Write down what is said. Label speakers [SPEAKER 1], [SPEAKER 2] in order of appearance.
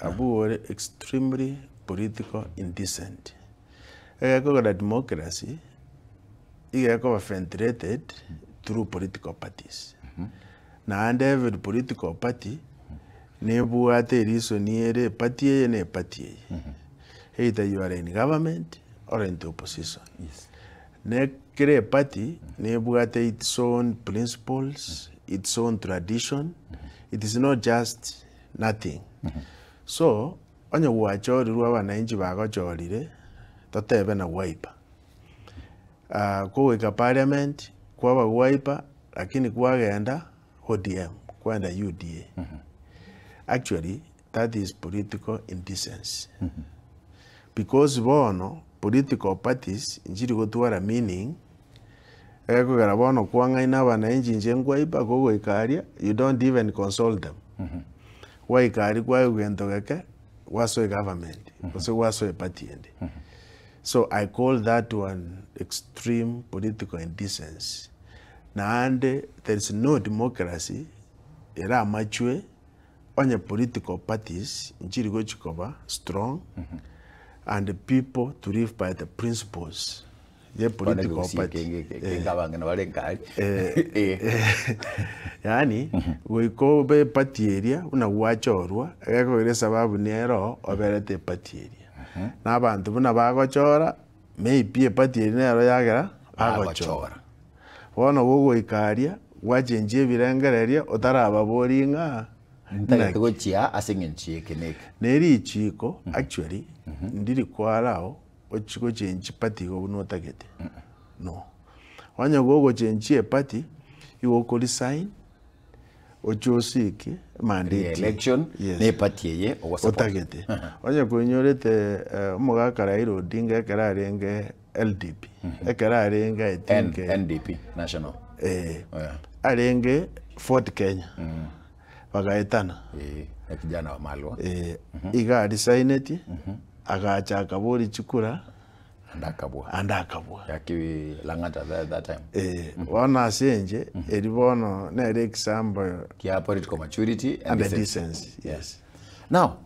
[SPEAKER 1] abu were extremely political indecent. Ego la democracy ego ventilated through political parties. And every political party nebuate reason near party and a party. Either you are in government or in the opposition.
[SPEAKER 2] Yes.
[SPEAKER 1] Nekere party nebuate its own principles, its own tradition. It is not just nothing. So, onye wachori ruwa wananchi bagochorire totebe na Wiper. Kuweka parliament kwa Wiper lakini kwagenda ODM kwenda UDA. Actually, that is political indecency. Because bono political parties njiri gotwara meaning kugera bono kwanga ina wananchi njengwa ipa gogo ikaria, you don't even consult them. Wa ikari kwa ugento geke waso government so waso party ende. So I call that one extreme political indecency. Na ande there is no democracy era machwe onye political parties njiri go chikoba strong and the people to live by the principles. The political party. Yani, we go be party area, una wachorwa, ego ile sababu nero oberete party area. Na abantu buna bagochora, maybe party area nero yagera bagochora. Wono wogo ikaria, wajenje birengereria otaraba boringa.
[SPEAKER 2] Ntagego chia asingenchie keneke.
[SPEAKER 1] Neri chiko actually ndiri kwarao ochiko chenchi party go no tagete. No. Wanya go chenchi party you go resign ochosiki mandate
[SPEAKER 2] election ne party ye
[SPEAKER 1] otagete. Wanya go nyorete umugakara iro Odinga kararenge LDP. Ekararenge I think
[SPEAKER 2] NDP national.
[SPEAKER 1] Arenge Fort Kenya. Wagaetana.
[SPEAKER 2] Kijana wa Malwa.
[SPEAKER 1] Iga designeti. Agacha kabori chikura. Andakabwa.
[SPEAKER 2] Yaki Langata that time.
[SPEAKER 1] Wana senje. Eribono na example.
[SPEAKER 2] Kia political maturity
[SPEAKER 1] and decency. Yes.
[SPEAKER 2] Now,